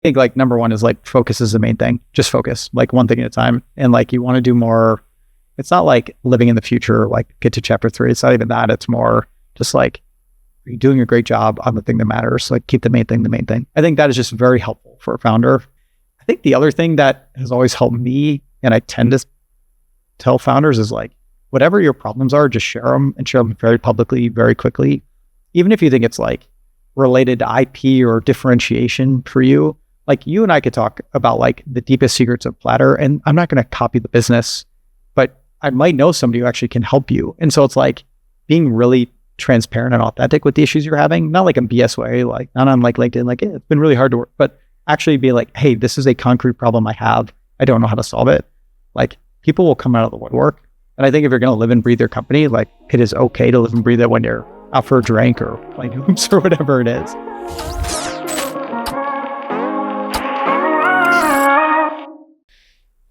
think like number one is like focus is the main thing. Just focus, like one thing at a time. And like you want to do more. It's not like living in the future, like get to chapter 3. It's not even that. It's more just like you're doing a great job on the thing that matters. Like keep the main thing the main thing. I think that is just very helpful for a founder. I think the other thing that has always helped me, and I tend to tell founders, is like whatever your problems are, just share them and share them very publicly, very quickly. Even if you think it's like related to IP or differentiation for you, like you and I could talk about like the deepest secrets of Platter, and I'm not going to copy the business, but I might know somebody who actually can help you. And so it's like being really transparent and authentic with the issues you're having, not like a BS way, like not on like LinkedIn, like it's been really hard to work, but actually be like, hey, this is a concrete problem I have. I don't know how to solve it. Like people will come out of the woodwork. And I think if you're going to live and breathe your company, like it is okay to live and breathe it when you're out for a drink or playing hoops or whatever it is.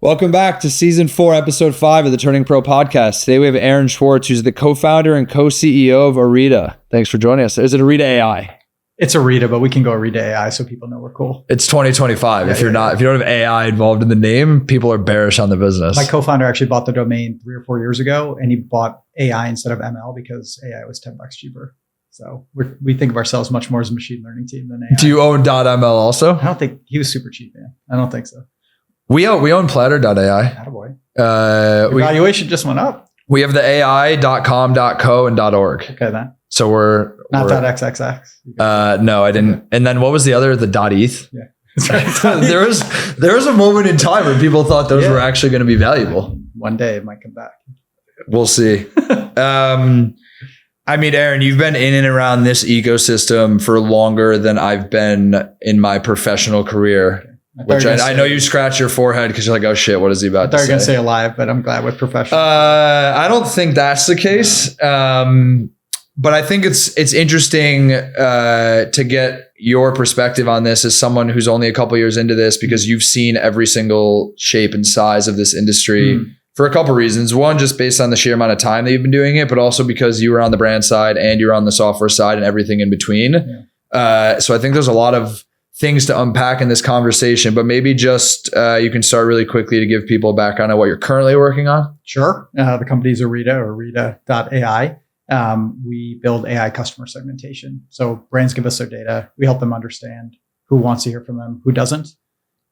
Welcome back to season 4, episode 5 of the Turning Pro podcast. Today we have Aaron Schwartz, who's the co-founder and co-CEO of Orita. Thanks for joining us. Is it Orita.ai? It's Orita, but we can go Orita.ai so people know we're cool. It's 2025. If you don't have AI involved in the name, people are bearish on the business. My co-founder actually bought the domain 3 or 4 years ago, and he bought AI instead of ML because AI was $10 cheaper. So we think of ourselves much more as a machine learning team than AI. Do you own .ml also? I don't think he was super cheap, man. I don't think so. We own Platter.ai. Attaboy. Valuation just went up. We have the AI.com, .co, and .org. Okay, then. So we're not .xxx. No, I didn't. And then what was the other? The .eth. Yeah. there was a moment in time where people thought those were actually going to be valuable. One day it might come back. We'll see. I mean, Aaron, you've been in and around this ecosystem for longer than I've been in my professional career. Which I know you scratch your forehead because you're like, oh shit, what is he about to say? I thought you were going to say alive, but I'm glad with professional. I don't think that's the case. But I think it's interesting to get your perspective on this as someone who's only a couple years into this, because you've seen every single shape and size of this industry for a couple reasons. One, just based on the sheer amount of time that you've been doing it, but also because you were on the brand side and you're on the software side and everything in between. Yeah. So I think there's a lot of things to unpack in this conversation, but maybe just you can start really quickly to give people a background on what you're currently working on. Sure. The company is Orita, or Orita.ai. We build AI customer segmentation. So brands give us their data. We help them understand who wants to hear from them, who doesn't.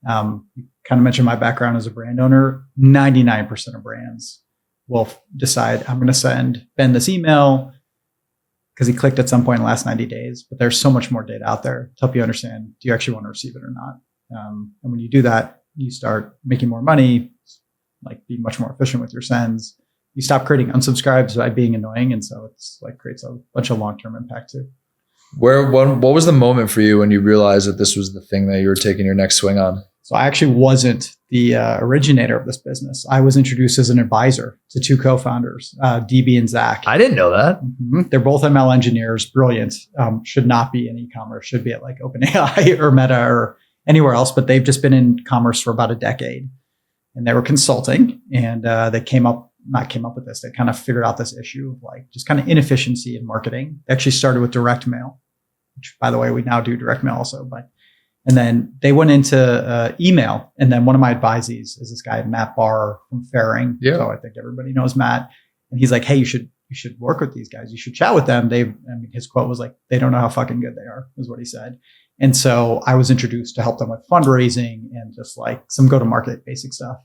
You kind of mentioned my background as a brand owner. 99% of brands will decide, I'm going to send Ben this email because he clicked at some point in the last 90 days. But there's so much more data out there to help you understand, do you actually want to receive it or not? And when you do that, you start making more money, like be much more efficient with your sends. You stop creating unsubscribes by being annoying. And so it's like creates a bunch of long-term impact too. What was the moment for you when you realized that this was the thing that you were taking your next swing on? So I actually wasn't the originator of this business. I was introduced as an advisor to 2 co-founders, DB and Zach. I didn't know that. Mm-hmm. They're both ML engineers, brilliant. Should not be in e-commerce, should be at like OpenAI or Meta or anywhere else, but they've just been in commerce for about a decade. And they were consulting, and they came up with this. They kind of figured out this issue of like just kind of inefficiency in marketing. They actually started with direct mail, which by the way, we now do direct mail also, and then they went into email. And then one of my advisees is this guy, Matt Barr from Faring. Yeah. So I think everybody knows Matt. And he's like, hey, you should work with these guys. You should chat with them. His quote was like, they don't know how fucking good they are, is what he said. And so I was introduced to help them with fundraising and just like some go-to-market basic stuff.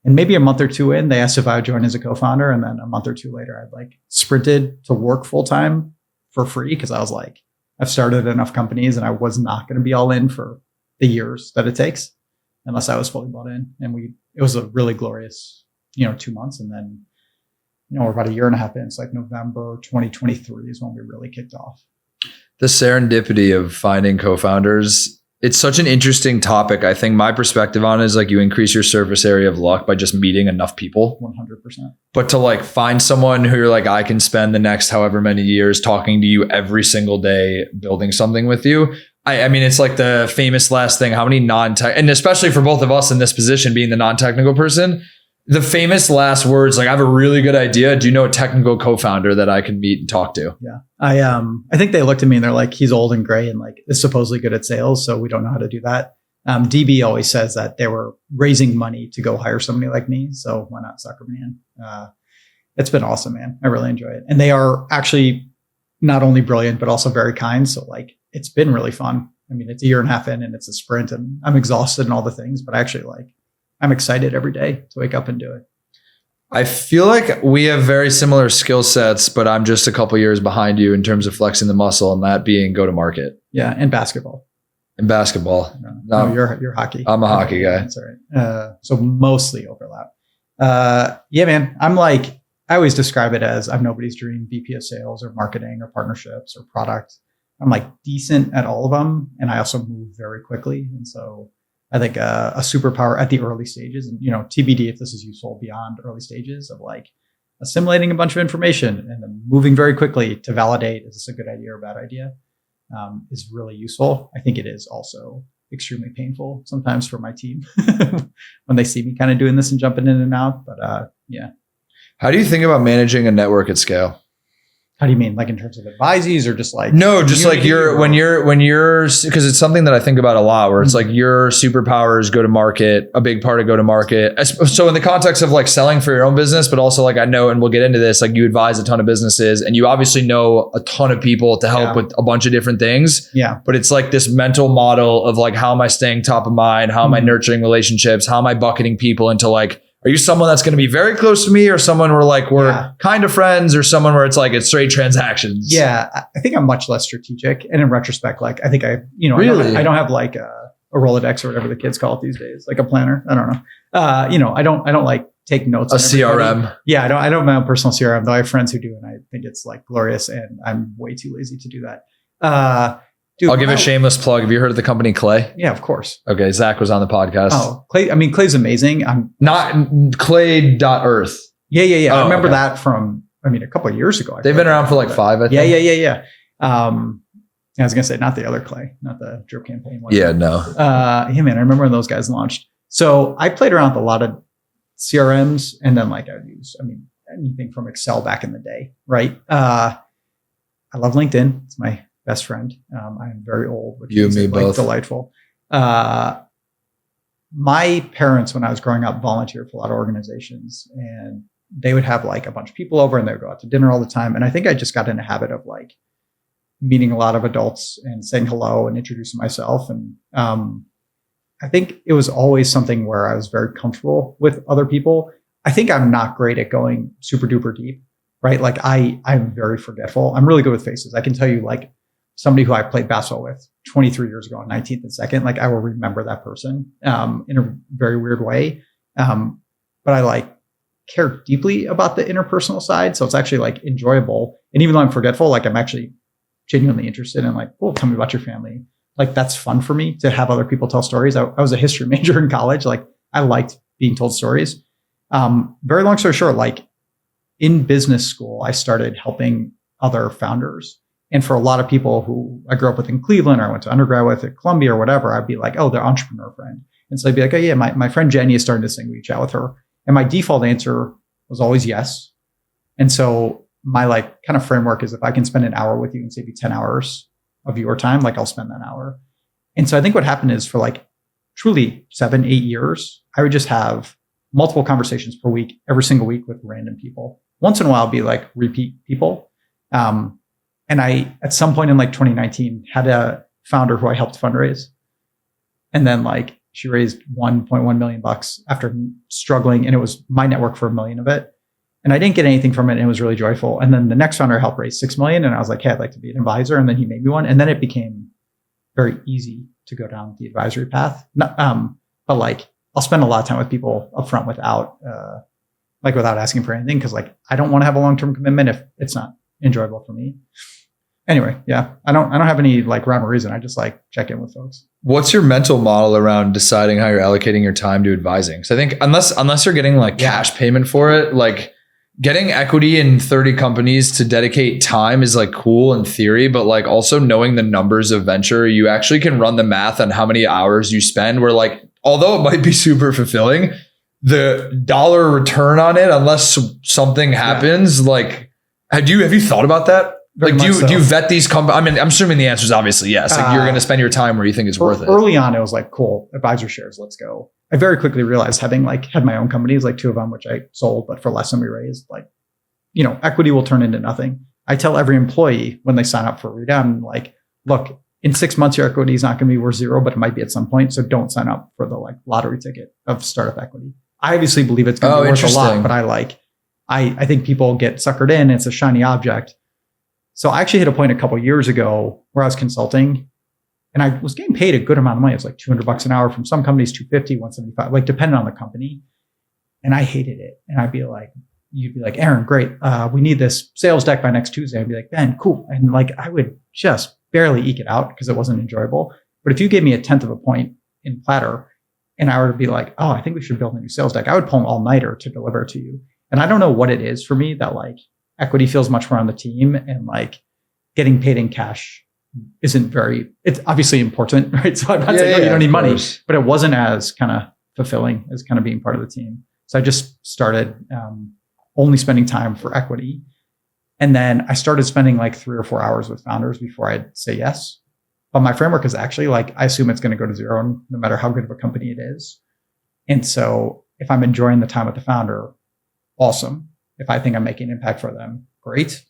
And maybe a month or 2 in, they asked if I would join as a co-founder. And then a month or 2 later, I'd like sprinted to work full-time for free because I was like, I've started enough companies and I was not going to be all in for the years that it takes unless I was fully bought in. And it was a really glorious, 2 months. And then, we're about a year and a half in. It's like November 2023 is when we really kicked off. The serendipity of finding co-founders, it's such an interesting topic. I think my perspective on it is like you increase your surface area of luck by just meeting enough people. 100%. But to like find someone who you're like, I can spend the next however many years talking to you every single day, building something with you. I mean, it's like the famous last thing, how many non-tech, and especially for both of us in this position, being the non-technical person, the famous last words, like I have a really good idea. Do you know a technical co-founder that I can meet and talk to? Yeah. I think they looked at me and they're like, he's old and gray and like is supposedly good at sales. So we don't know how to do that. DB always says that they were raising money to go hire somebody like me. So why not sucker me in? It's been awesome, man. I really enjoy it. And they are actually not only brilliant, but also very kind. So like, it's been really fun. I mean, it's a year and a half in and it's a sprint and I'm exhausted and all the things, but actually like, I'm excited every day to wake up and do it. I feel like we have very similar skill sets, but I'm just a couple years behind you in terms of flexing the muscle and that being go to market. Yeah. And basketball. In basketball. No, you're hockey. I'm a hockey guy. That's all right. So mostly overlap. Yeah, man. I'm like, I always describe it as I'm nobody's dream VP of sales or marketing or partnerships or product. I'm like decent at all of them. And I also move very quickly. And so I think a superpower at the early stages, and TBD if this is useful beyond early stages, of like assimilating a bunch of information and then moving very quickly to validate, is this a good idea or a bad idea, is really useful. I think it is also extremely painful sometimes for my team when they see me kind of doing this and jumping in and out. But yeah. How do you think about managing a network at scale? How do you mean? Like in terms of advisees or just like? No, just like when you're, because it's something that I think about a lot where it's like your superpowers go to market, a big part of go to market. So in the context of like selling for your own business, but also like I know, and we'll get into this, like you advise a ton of businesses and you obviously know a ton of people to help with a bunch of different things. Yeah. But it's like this mental model of like, how am I staying top of mind? How am I nurturing relationships? How am I bucketing people into like, are you someone that's going to be very close to me or someone where like we're kind of friends or someone where it's like it's straight transactions? Yeah, I think I'm much less strategic. And in retrospect, like I think really? I don't have like a Rolodex or whatever the kids call it these days, like a planner. I don't know. I don't like take notes. A CRM. Yeah, I don't have my own personal CRM, though I have friends who do, and I think it's like glorious. And I'm way too lazy to do that. Dude, I'll give a shameless plug. Have you heard of the company Clay? Yeah, of course. Okay, Zach was on the podcast. Oh, Clay. I mean, Clay's amazing. I'm not Clay.earth. Yeah. I remember that from, a couple of years ago. They've been around for like 5, I think. Yeah. I was going to say, not the other Clay, not the drip campaign one. Yeah, no. Yeah, man, I remember when those guys launched. So I played around with a lot of CRMs and then like I would use, anything from Excel back in the day, right? I love LinkedIn. It's my best friend. I'm very old, which you and me both. Delightful. My parents, when I was growing up, volunteered for a lot of organizations, and they would have like a bunch of people over, and they would go out to dinner all the time. And I think I just got in a habit of like meeting a lot of adults and saying hello and introducing myself. And I think it was always something where I was very comfortable with other people. I think I'm not great at going super duper deep, right? Like I'm very forgetful. I'm really good with faces. I can tell you like somebody who I played basketball with 23 years ago on 19th and 2nd, like I will remember that person in a very weird way. But I like care deeply about the interpersonal side. So it's actually like enjoyable. And even though I'm forgetful, like I'm actually genuinely interested in like, oh, tell me about your family. Like that's fun for me to have other people tell stories. I was a history major in college. Like I liked being told stories. Very long story short, like in business school, I started helping other founders. And for a lot of people who I grew up with in Cleveland or I went to undergrad with at Columbia or whatever, I'd be like, oh, their entrepreneur friend. And so I'd be like, oh yeah, my friend Jenny is starting this thing. Will you chat with her? And my default answer was always yes. And so my like kind of framework is if I can spend an hour with you and save you 10 hours of your time, like I'll spend that hour. And so I think what happened is for like truly 7-8 years, I would just have multiple conversations per week, every single week with random people. Once in a while, be like repeat people. And I, at some point in like 2019, had a founder who I helped fundraise. And then like she raised $1.1 million after struggling. And it was my network for $1 million of it. And I didn't get anything from it. And it was really joyful. And then the next founder I helped raise $6 million. And I was like, hey, I'd like to be an advisor. And then he made me one. And then it became very easy to go down the advisory path. But like, I'll spend a lot of time with people upfront without asking for anything. Cause like, I don't want to have a long-term commitment if it's not enjoyable for me. Anyway, yeah, I don't have any like rhyme or reason. I just like check in with folks. What's your mental model around deciding how you're allocating your time to advising? So I think unless you're getting like cash payment for it, like getting equity in 30 companies to dedicate time is like cool in theory, but like also knowing the numbers of venture, you actually can run the math on how many hours you spend where like, although it might be super fulfilling, the dollar return on it, unless something happens, like, have you thought about that? Like, do you vet these companies? I mean, I'm assuming the answer is obviously yes. Like, you're going to spend your time where you think it's worth it. Early on, it was like, cool, advisor shares, let's go. I very quickly realized having like had my own companies, like 2 of them, which I sold, but for less than we raised, like, you know, equity will turn into nothing. I tell every employee when they sign up for Orita, I'm like, look, in 6 months, your equity is not going to be worth 0, but it might be at some point. So don't sign up for the like lottery ticket of startup equity. I obviously believe it's going to be worth a lot, but I think people get suckered in. It's a shiny object. So I actually hit a point a couple of years ago where I was consulting and I was getting paid a good amount of money. It was like $200 an hour from some companies, $250, $175, like depending on the company. And I hated it. And you'd be like, Aaron, great. We need this sales deck by next Tuesday. I'd be like, Ben, cool. And like, I would just barely eke it out because it wasn't enjoyable. But if you gave me 1/10 of a point in platter and I were to be like, oh, I think we should build a new sales deck, I would pull an all-nighter to deliver it to you. And I don't know what it is for me that like equity feels much more on the team and like getting paid in cash it's obviously important, right? So I'm not saying you don't need money, but it wasn't as kind of fulfilling as kind of being part of the team. So I just started only spending time for equity. And then I started spending like 3 or 4 hours with founders before I'd say yes. But my framework is actually like, I assume it's going to go to 0 no matter how good of a company it is. And so if I'm enjoying the time with the founder, awesome. If I think I'm making an impact for them, great.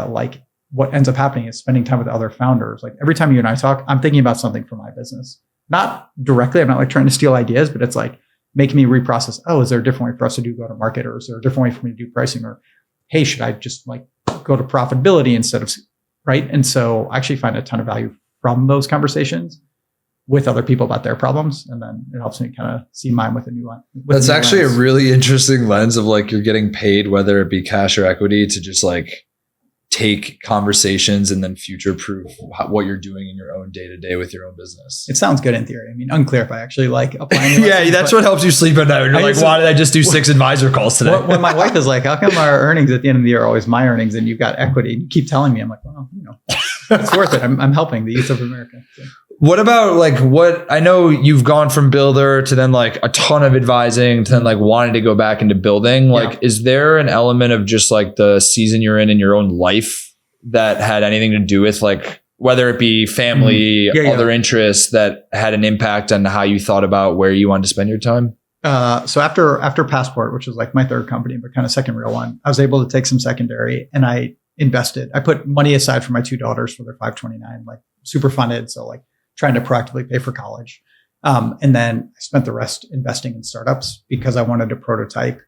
Like what ends up happening is spending time with other founders. Like every time you and I talk, I'm thinking about something for my business. Not directly, I'm not like trying to steal ideas, but it's like making me reprocess. Oh, is there a different way for us to do go to market? Or is there a different way for me to do pricing? Or, hey, should I just like go to profitability instead of, right? And so I actually find a ton of value from those conversations with other people about their problems. And then it helps me kind of see mine with a new one. That's actually a really interesting lens of like, you're getting paid, whether it be cash or equity, to just like take conversations and then future proof what you're doing in your own day to day with your own business. It sounds good in theory. I mean, unclear if I actually like applying. Yeah, that's what helps you sleep at night. You're like, why did I just do 6 advisor calls today? When my wife is like, how come our earnings at the end of the year are always my earnings and you've got equity? And you keep telling me, I'm like, well, you know, it's worth it. I'm helping the youth of America. So. What about like I know you've gone from builder to then like a ton of advising to then like wanting to go back into building. Like, is there an element of just like the season you're in your own life that had anything to do with like, whether it be family, other interests that had an impact on how you thought about where you wanted to spend your time? So after Passport, which was like my third company, but kind of second real one, I was able to take some secondary and I invested. I put money aside for my 2 daughters for their 529, like super funded. So like, trying to proactively pay for college. And then I spent the rest investing in startups because I wanted to prototype.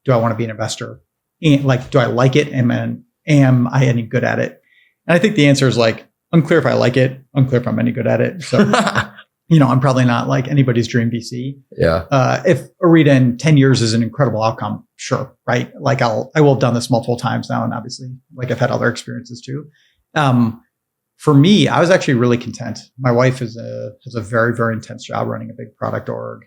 Do I want to be an investor? And like, do I like it? Am I any good at it? And I think the answer is like, unclear if I like it, unclear if I'm any good at it. So, you know, I'm probably not like anybody's dream VC. Yeah. If Orita in 10 years is an incredible outcome, sure. Right. Like I will have done this multiple times now. And obviously like I've had other experiences too. For me, I was actually really content. My wife has a very, very intense job running a big product org.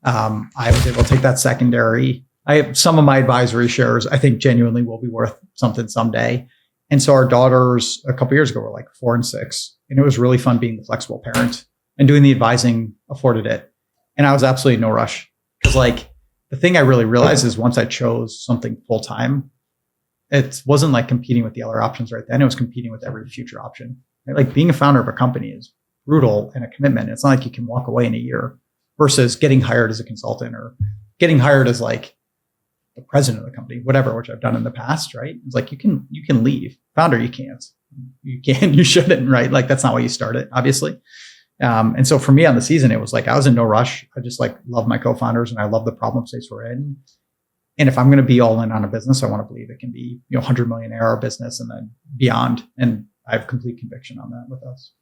I was able to take that secondary. I have some of my advisory shares, I think genuinely will be worth something someday. And so our daughters a couple of years ago were like 4 and 6. And it was really fun being the flexible parent, and doing the advising afforded it. And I was absolutely in no rush because like the thing I really realized is once I chose something full time, it wasn't like competing with the other options right then. It was competing with every future option. Right? Like being a founder of a company is brutal and a commitment. It's not like you can walk away in a year versus getting hired as a consultant or getting hired as like the president of the company, whatever, which I've done in the past, right? It's like you can leave. Founder, you can't. You shouldn't, right? Like that's not why you started, obviously. And so for me on the season, it was like I was in no rush. I just like love my co-founders and I love the problem space we're in. And if I'm going to be all in on a business, I want to believe it can be, 100 million ARR business and then beyond. And I have complete conviction on that with us.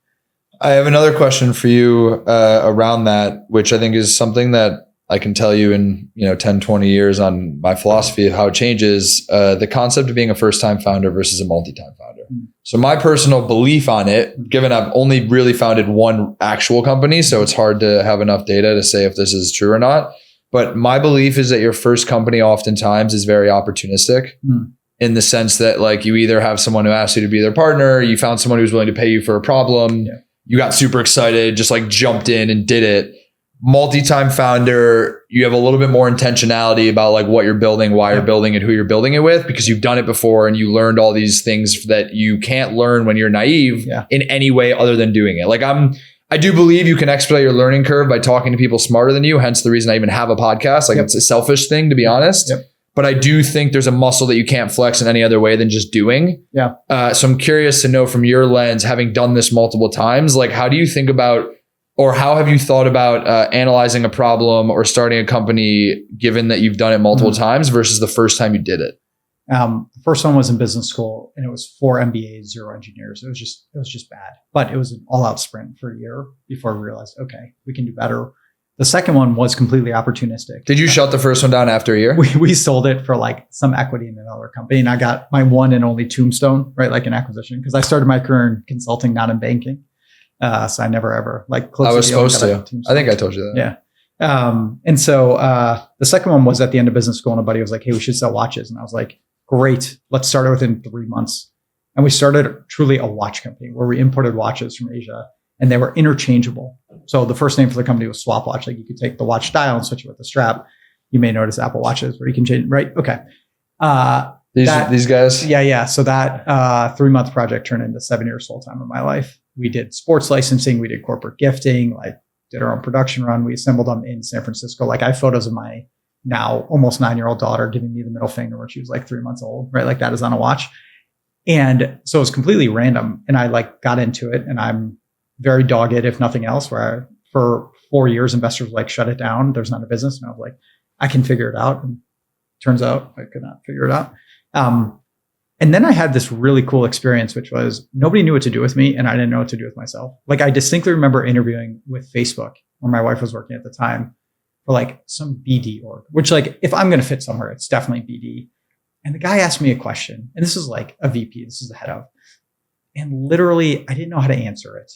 I have another question for you around that, which I think is something that I can tell you in 10, 20 years on my philosophy of how it changes, the concept of being a first-time founder versus a multi-time founder. Mm-hmm. So my personal belief on it, given I've only really founded one actual company, so it's hard to have enough data to say if this is true or not. But my belief is that your first company oftentimes is very opportunistic. Mm-hmm. In the sense that like you either have someone who asks you to be their partner, you found someone who's willing to pay you for a problem, you got super excited, just like jumped in and did it. multi-time founder, you have a little bit more intentionality about like what you're building, why you're building it, who you're building it with, because you've done it before and you learned all these things that you can't learn when you're naive in any way other than doing it. Like I do believe you can expedite your learning curve by talking to people smarter than you. Hence the reason I even have a podcast. Like it's a selfish thing, to be honest. But I do think there's a muscle that you can't flex in any other way than just doing. So I'm curious to know from your lens, having done this multiple times, like how do you think about, or how have you thought about analyzing a problem or starting a company, given that you've done it multiple times versus the first time you did it? The first one was in business school, and it was 4 MBAs, 0 engineers. It was just bad, but it was an all-out sprint for a year before we realized, okay, we can do better. The second one was completely opportunistic. Did you shut the first one down after a year? We sold it for like some equity in another company, and I got my one and only tombstone, right? Like an acquisition, because I started my career in consulting, not in banking. So I never ever like closed. I was supposed to. I think I told you that. Yeah. And so the second one was at the end of business school, and a buddy was like, "Hey, we should sell watches," and I was like, "Great, let's start it within 3 months." And we started truly a watch company where we imported watches from Asia, and they were interchangeable. So the first name for the company was Swap Watch. Like you could take the watch dial and switch it with the strap. You may notice Apple Watches where you can change, right? Okay. These guys? Yeah. So that 3-month project turned into 7 years full time of my life. We did sports licensing. We did corporate gifting, like did our own production run. We assembled them in San Francisco. Like I have photos of my now almost 9-year-old daughter giving me the middle finger when she was like 3 months old, right? Like that is on a watch. And so it was completely random. And I like got into it, and I'm very dogged, if nothing else, where for 4 years, investors were like, shut it down. There's not a business. And I was like, I can figure it out. And turns out I could not figure it out. And then I had this really cool experience, which was nobody knew what to do with me, and I didn't know what to do with myself. Like I distinctly remember interviewing with Facebook, where my wife was working at the time, for like some BD org, which like if I'm going to fit somewhere, it's definitely BD. And the guy asked me a question, and this is like a VP, this is the head of, and literally I didn't know how to answer it.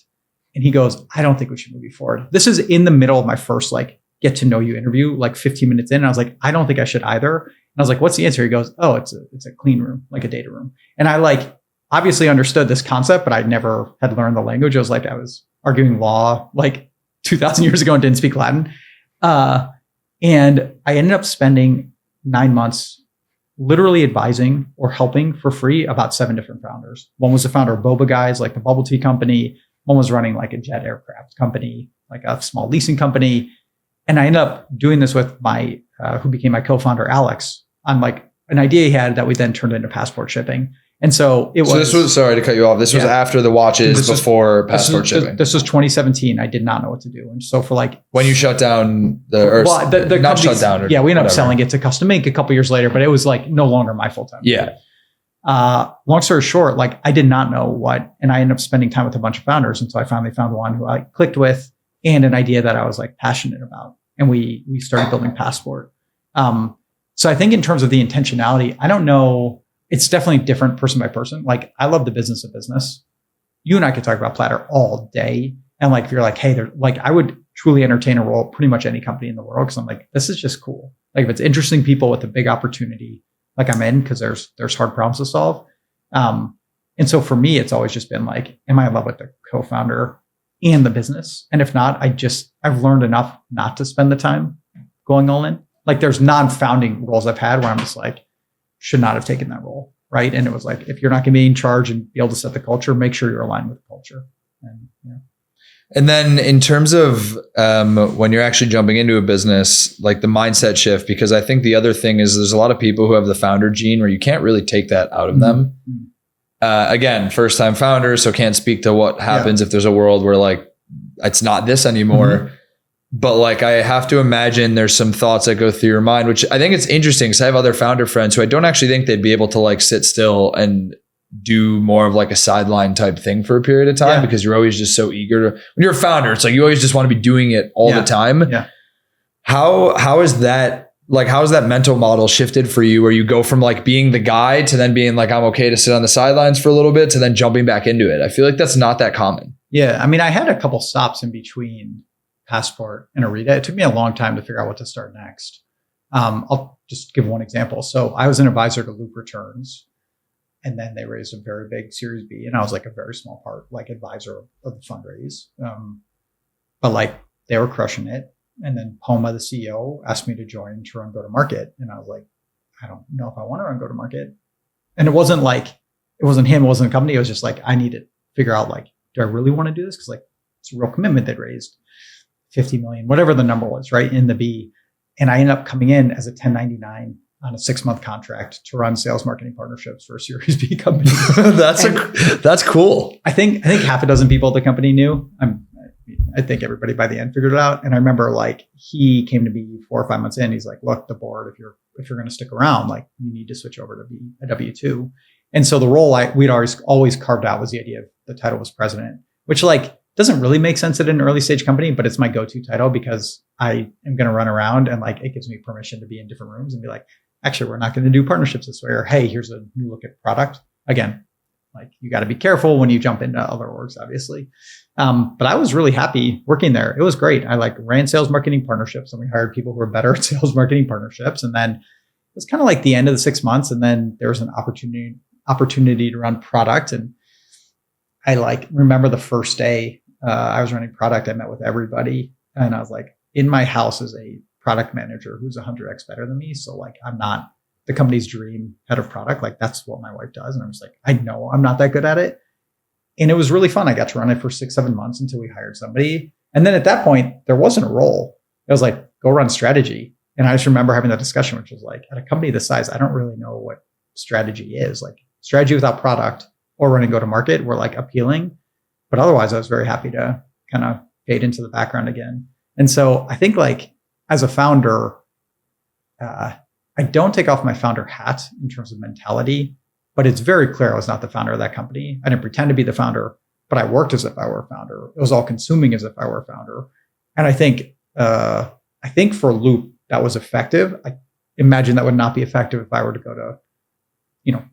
And he goes, I don't think we should move you forward. This is in the middle of my first like get to know you interview, like 15 minutes in. And I was like, I don't think I should either. And I was like, what's the answer? He goes, oh, it's a clean room, like a data room. And I like obviously understood this concept, but I never had learned the language. It was like I was arguing law like 2,000 years ago and didn't speak Latin. And I ended up spending 9 months literally advising or helping for free about 7 different founders. One was the founder of Boba Guys, like the bubble tea company. One was running like a jet aircraft company, like a small leasing company. And I ended up doing this with my, who became my co-founder, Alex, on like an idea he had that we then turned into passport shipping. And so it was. So this was, sorry to cut you off. This was after the watches, before passport shipping. This was 2017. I did not know what to do. And so for like. When you shut down the not shut down. Or we ended up selling it to Custom Ink a couple years later, but it was like no longer my full-time. Yeah. Long story short, like I did not know what, and I ended up spending time with a bunch of founders until I finally found one who I clicked with and an idea that I was like passionate about. And we started building Passport. So I think in terms of the intentionality, I don't know. It's definitely different person by person. Like I love the business of business. You and I could talk about Platter all day. And like, if you're like, hey, they're like, I would truly entertain a role at pretty much any company in the world. Cause I'm like, this is just cool. Like if it's interesting people with a big opportunity, like I'm in, because there's hard problems to solve. And so for me, it's always just been like, am I in love with the co-founder and the business? And if not, I've learned enough not to spend the time going all in. Like there's non-founding roles I've had where I'm just like, should not have taken that role. Right. And it was like, if you're not going to be in charge and be able to set the culture, make sure you're aligned with the culture. And yeah. And then in terms of when you're actually jumping into a business, like the mindset shift, because I think the other thing is there's a lot of people who have the founder gene where you can't really take that out of them. Again, first time founders, so can't speak to what happens if there's a world where like, it's not this anymore. But like, I have to imagine there's some thoughts that go through your mind, which I think it's interesting because I have other founder friends who I don't actually think they'd be able to like sit still and do more of like a sideline type thing for a period of time because you're always just so eager to, when you're a founder, it's like you always just want to be doing it all the time. Yeah. How is that, like, how has that mental model shifted for you where you go from like being the guy to then being like, I'm okay to sit on the sidelines for a little bit to then jumping back into it? I feel like that's not that common. Yeah. I mean, I had a couple stops in between Passport and Orita. It took me a long time to figure out what to start next. I'll just give one example. So I was an advisor to Loop Returns, and then they raised a very big Series B, and I was like a very small part, like advisor of the fundraise. But like they were crushing it. And then Poma, the CEO, asked me to join to run go-to-market. And I was like, I don't know if I want to run go-to-market. And it wasn't him, it wasn't a company. It was just like, I need to figure out like, do I really want to do this? Because like, it's a real commitment they'd raised 50 million, whatever the number was, right, in the B. And I ended up coming in as a 1099 on a 6-month contract to run sales marketing partnerships for a Series B company. That's cool. I think half a dozen people at the company knew. I think everybody by the end figured it out. And I remember like he came to me 4 or 5 months in. He's like, look, the board, if you're going to stick around, like you need to switch over to be a W-2. And so the role we'd always carved out was the idea of the title was president, which like doesn't really make sense at an early stage company, but it's my go-to title because I am going to run around and like it gives me permission to be in different rooms and be like, actually, we're not going to do partnerships this way, or hey, here's a new look at product. Again, like you got to be careful when you jump into other orgs, obviously. But I was really happy working there. It was great. I like ran sales marketing partnerships and we hired people who were better at sales marketing partnerships. And then it was kind of like the end of the 6 months. And then there was an opportunity to run product. And I like remember the first day I was running product, I met with everybody and I was like, in my house is a product manager who's 100x better than me. So like, I'm not the company's dream head of product. Like that's what my wife does. And I'm just like, I know I'm not that good at it. And it was really fun. I got to run it for 6-7 months until we hired somebody. And then at that point, there wasn't a role. It was like, go run strategy. And I just remember having that discussion, which was like, at a company this size, I don't really know what strategy is. Like strategy without product or running go-to-market were like appealing. But otherwise, I was very happy to kind of fade into the background again. And so I think like as a founder, I don't take off my founder hat in terms of mentality, but it's very clear I was not the founder of that company. I didn't pretend to be the founder, but I worked as if I were a founder. It was all consuming as if I were a founder. And I think for Loop, that was effective. I imagine that would not be effective if I were to go to,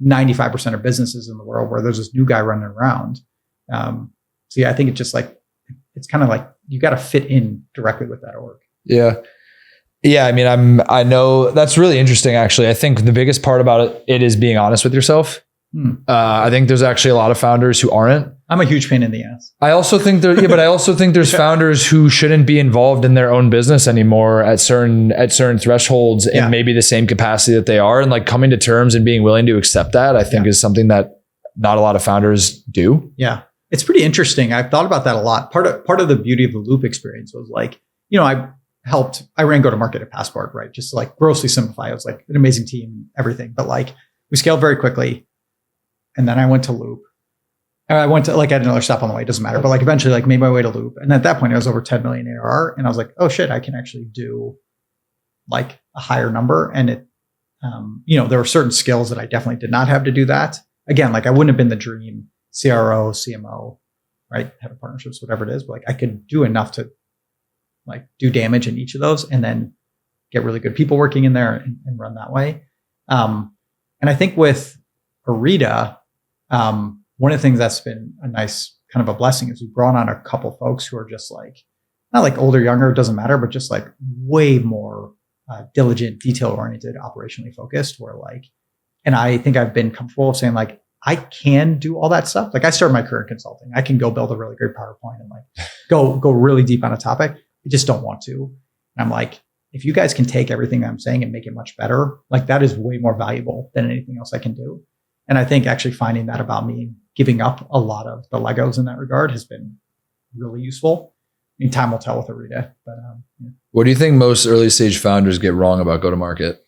95% of businesses in the world where there's this new guy running around. So yeah, I think it's just like, it's kind of like you got to fit in directly with that org. Yeah. Yeah. I mean, I know that's really interesting, actually. I think the biggest part about it is being honest with yourself. I think there's actually a lot of founders who aren't. I'm a huge pain in the ass. I also think there's founders who shouldn't be involved in their own business anymore at certain thresholds in maybe the same capacity that they are. And like coming to terms and being willing to accept that, I think is something that not a lot of founders do. Yeah. It's pretty interesting. I've thought about that a lot. Part of the beauty of the Loop experience was like, I ran go-to-market at Passport, right? Just to like grossly simplify. It was like an amazing team, everything. But like we scaled very quickly. And then I went to Loop. I went to like, I had another stop on the way. It doesn't matter. But like eventually like made my way to Loop. And at that point I was over 10 million ARR. And I was like, oh shit, I can actually do like a higher number. And it, there were certain skills that I definitely did not have to do that. Again, like I wouldn't have been the dream CRO, CMO, right? Head of partnerships, whatever it is. But like I could do enough to like do damage in each of those and then get really good people working in there and run that way. And I think with Orita, one of the things that's been a nice kind of a blessing is we brought on a couple folks who are just like, not like older, younger, it doesn't matter, but just like way more diligent, detail-oriented, operationally focused where like, and I think I've been comfortable of saying like, I can do all that stuff. Like I started my career in consulting. I can go build a really great PowerPoint and like go really deep on a topic. I just don't want to. And I'm like, if you guys can take everything I'm saying and make it much better, like that is way more valuable than anything else I can do. And I think actually finding that about me, giving up a lot of the Legos in that regard has been really useful. I mean, time will tell with Orita, but yeah. What do you think most early stage founders get wrong about go-to-market?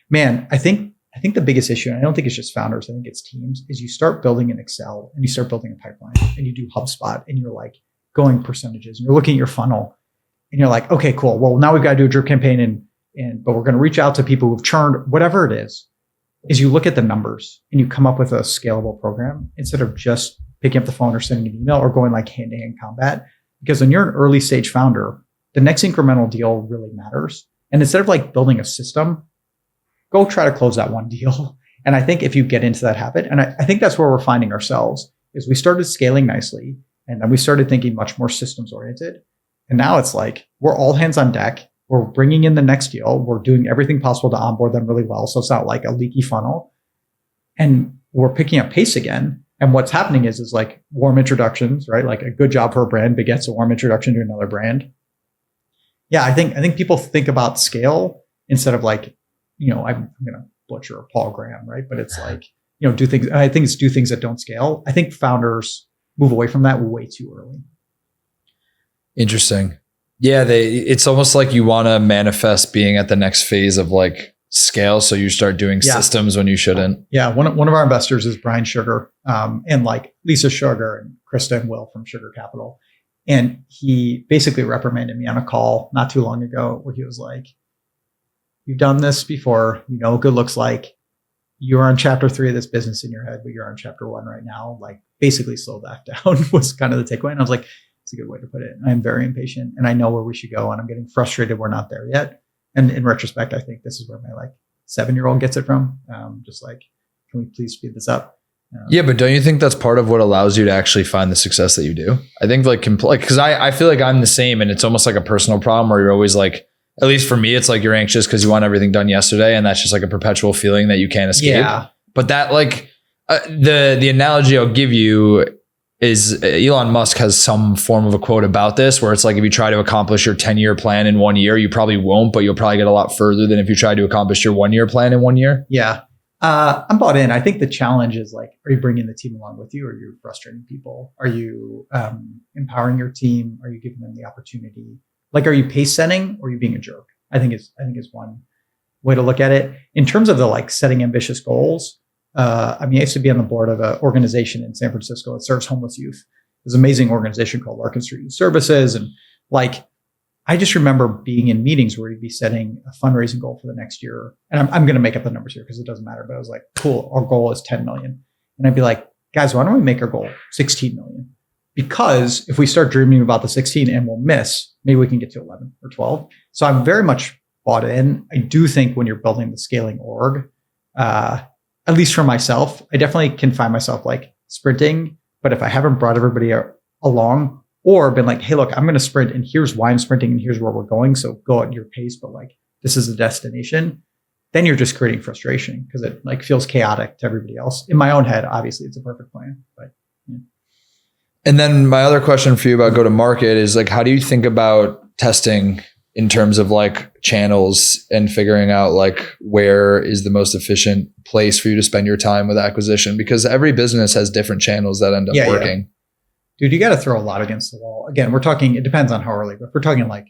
Man, I think the biggest issue, and I don't think it's just founders, I think it's teams, is you start building an Excel and you start building a pipeline and you do HubSpot and you're like going percentages and you're looking at your funnel and you're like, okay, cool. Well, now we've got to do a drip campaign but we're going to reach out to people who've churned, whatever it is you look at the numbers and you come up with a scalable program instead of just picking up the phone or sending an email or going like hand-to-hand combat. Because when you're an early stage founder, the next incremental deal really matters. And instead of like building a system, go try to close that one deal. And I think if you get into that habit, and I think that's where we're finding ourselves, is we started scaling nicely and then we started thinking much more systems oriented. And now it's like, we're all hands on deck. We're bringing in the next deal. We're doing everything possible to onboard them really well. So it's not like a leaky funnel. And we're picking up pace again. And what's happening is like warm introductions, right? Like a good job for a brand begets a warm introduction to another brand. Yeah, I think people think about scale instead of like, I'm going to butcher a Paul Graham, right? But it's like, do things. I think it's do things that don't scale. I think founders move away from that way too early. Interesting. Yeah, it's almost like you want to manifest being at the next phase of like scale, so you start doing systems when you shouldn't. Yeah, one of our investors is Brian Sugar, and like Lisa Sugar and Krista and Will from Sugar Capital. And he basically reprimanded me on a call not too long ago where he was like, "You've done this before. You know what good looks like. You're on chapter 3 of this business in your head, but you're on chapter 1 right now. Like, basically slow that down," was kind of the takeaway. And I was like, it's a good way to put it. I'm very impatient and I know where we should go, and I'm getting frustrated we're not there yet. And in retrospect, I think this is where my like 7-year-old gets it from. Just like, can we please speed this up? Yeah, but don't you think that's part of what allows you to actually find the success that you do? I think like because I feel like I'm the same, and it's almost like a personal problem where you're always like, at least for me, it's like you're anxious because you want everything done yesterday, and that's just like a perpetual feeling that you can't escape. Yeah. But that like the analogy I'll give you is Elon Musk has some form of a quote about this where it's like, if you try to accomplish your 10-year plan in 1 year, you probably won't, but you'll probably get a lot further than if you try to accomplish your 1-year plan in 1 year. Yeah. I'm bought in. I think the challenge is like, are you bringing the team along with you? Or are you frustrating people? Are you empowering your team? Are you giving them the opportunity? Like, are you pace setting or are you being a jerk? I think is one way to look at it. In terms of the like setting ambitious goals, I used to be on the board of an organization in San Francisco that serves homeless youth. There's an amazing organization called Larkin Street Youth Services. And like, I just remember being in meetings where you'd be setting a fundraising goal for the next year. And I'm going to make up the numbers here because it doesn't matter. But I was like, cool, our goal is 10 million. And I'd be like, guys, why don't we make our goal 16 million? Because if we start dreaming about the 16 and we'll miss, maybe we can get to 11 or 12. So I'm very much bought in. I do think when you're building the scaling org, at least for myself, I definitely can find myself like sprinting. But if I haven't brought everybody along or been like, hey, look, I'm going to sprint and here's why I'm sprinting and here's where we're going. So go at your pace, but like, this is the destination. Then you're just creating frustration because it like feels chaotic to everybody else. In my own head, obviously it's a perfect plan, but yeah. And then my other question for you about go to market is like, how do you think about testing in terms of like channels and figuring out like where is the most efficient place for you to spend your time with acquisition? Because every business has different channels that end up working. Yeah. Dude, you got to throw a lot against the wall. Again, we're talking, it depends on how early, but if we're talking like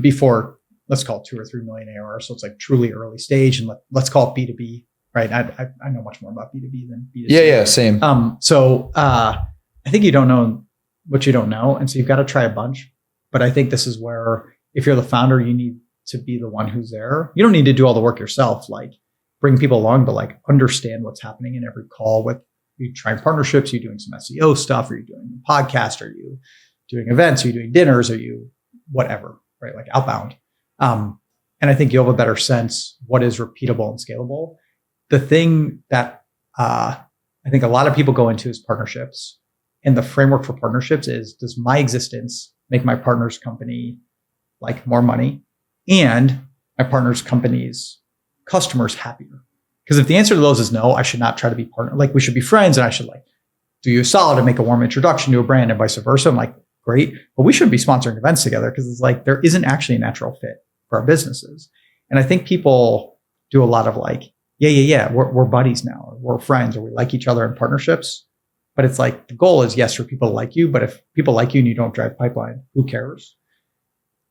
before, let's call it 2 or 3 million ARR. So it's like truly early stage, and let's call it B2B, right? I know much more about B2B than B2C. Yeah, same. So I think you don't know what you don't know. And so you've got to try a bunch. But I think this is where, if you're the founder, you need to be the one who's there. You don't need to do all the work yourself, like bring people along, but like understand what's happening in every call. With you trying partnerships, are you doing some SEO stuff? Are you doing a podcast? Are you doing events? Are you doing dinners? Are you whatever, right? Like outbound. And I think you'll have a better sense what is repeatable and scalable. The thing that I think a lot of people go into is partnerships. And the framework for partnerships is, does my existence make my partner's company like more money and my partner's company's customers happier? Because if the answer to those is no, I should not try to be partner. Like, we should be friends and I should like do you a solid and make a warm introduction to a brand and vice versa. I'm like, great, but we shouldn't be sponsoring events together because it's like there isn't actually a natural fit for our businesses. And I think people do a lot of like, yeah, we're buddies now, or we're friends, or we like each other in partnerships. But it's like, the goal is, yes, for people to like you, but if people like you and you don't drive pipeline, who cares?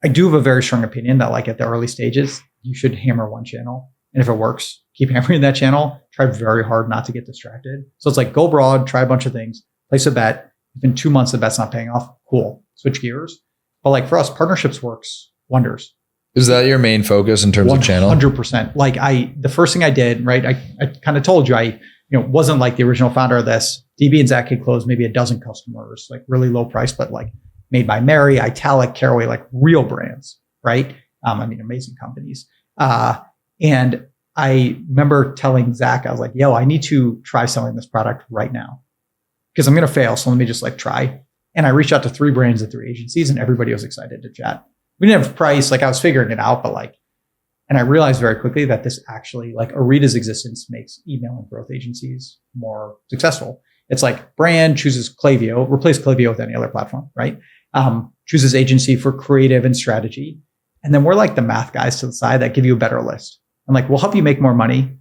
I do have a very strong opinion that like at the early stages, you should hammer one channel. And if it works, keep hammering that channel. Try very hard not to get distracted. So it's like, go broad, try a bunch of things, place a bet. If in 2 months the bet's not paying off, cool, switch gears. But like for us, partnerships works wonders. Is that your main focus in terms of channel? 100%. Like the first thing I did, right? I kind of told you, I wasn't like the original founder of this. DB and Zach had closed maybe a dozen customers, like really low price, but like Made by Mary, Italic, Caraway, like real brands, right? Amazing companies. And I remember telling Zach, I was like, yo, I need to try selling this product right now because I'm going to fail. So let me just like try. And I reached out to 3 brands and 3 agencies and everybody was excited to chat. We didn't have price, like I was figuring it out, but like, and I realized very quickly that this actually, like Orita's existence makes email and growth agencies more successful. It's like brand chooses Klaviyo, replace Klaviyo with any other platform, right? Chooses agency for creative and strategy. And then we're like the math guys to the side that give you a better list. And like, we'll help you make more money,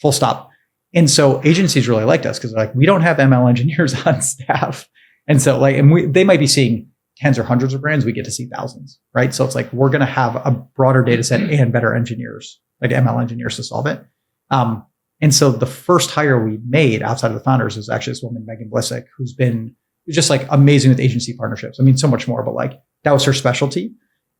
full stop. And so agencies really liked us because like, we don't have ML engineers on staff. And so like, and they might be seeing tens or hundreds of brands. We get to see thousands, right? So it's like, we're going to have a broader data set and better engineers, like ML engineers to solve it. And so the first hire we made outside of the founders was actually this woman, Megan Blissick, who's been just like amazing with agency partnerships. I mean, so much more, but like that was her specialty.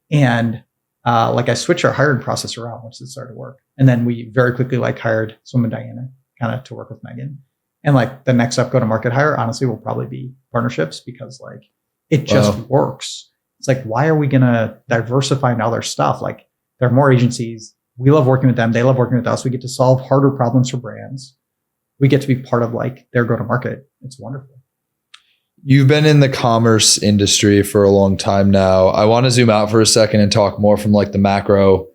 And like I switched our hiring process around once it started to work. And then we very quickly like hired this woman, Diana, kind of to work with Megan. And like the next up go-to-market hire, honestly, will probably be partnerships because like it just works. It's like, why are we going to diversify into other stuff? Like there are more agencies. We love working with them. They love working with us. We get to solve harder problems for brands. We get to be part of like their go-to-market. It's wonderful. You've been in the commerce industry for a long time now. I want to zoom out for a second and talk more from like the macro.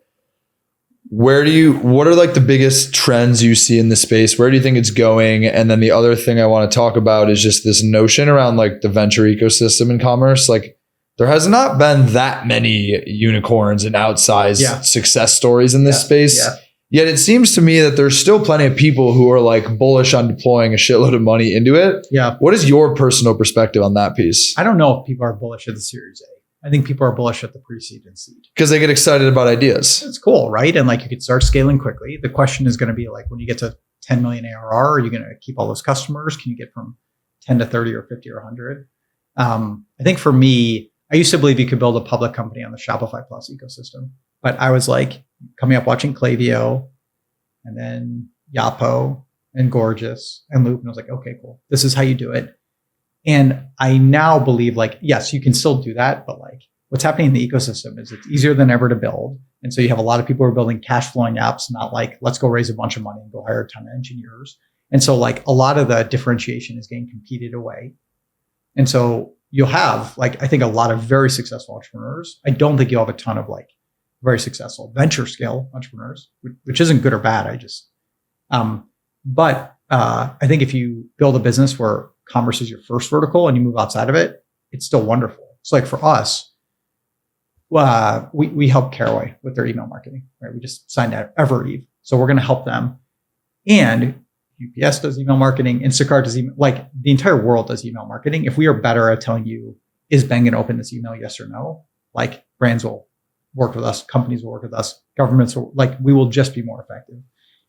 What are like the biggest trends you see in the space? Where do you think it's going? And then the other thing I want to talk about is just this notion around like the venture ecosystem in commerce. Like there has not been that many unicorns and outsized success stories in this space. Yeah. Yet it seems to me that there's still plenty of people who are like bullish on deploying a shitload of money into it. Yeah. What is your personal perspective on that piece? I don't know if people are bullish at the Series A. I think people are bullish at the pre-seed and seed. Because they get excited about ideas. It's cool, right? And like you could start scaling quickly. The question is going to be like, when you get to 10 million ARR, are you going to keep all those customers? Can you get from 10 to 30 or 50 or 100? I think for me, I used to believe you could build a public company on the Shopify Plus ecosystem. But I was like coming up watching Klaviyo and then Yapo and Gorgeous and Loop. And I was like, okay, cool. This is how you do it. And I now believe like, yes, you can still do that. But like what's happening in the ecosystem is it's easier than ever to build. And so you have a lot of people who are building cash flowing apps, not like, let's go raise a bunch of money and go hire a ton of engineers. And so like a lot of the differentiation is getting competed away. And so you'll have like, I think a lot of very successful entrepreneurs. I don't think you'll have a ton of like very successful venture scale entrepreneurs, which isn't good or bad. But I think if you build a business where commerce is your first vertical and you move outside of it, it's still wonderful. So like for us, we help Caraway with their email marketing, right? We just signed Evereve. So we're going to help them. And UPS does email marketing. Instacart does email, like the entire world does email marketing. If we are better at telling you, is Ben going to open this email? Yes or no? Like brands will work with us. Companies will work with us. Governments will, like, we will just be more effective.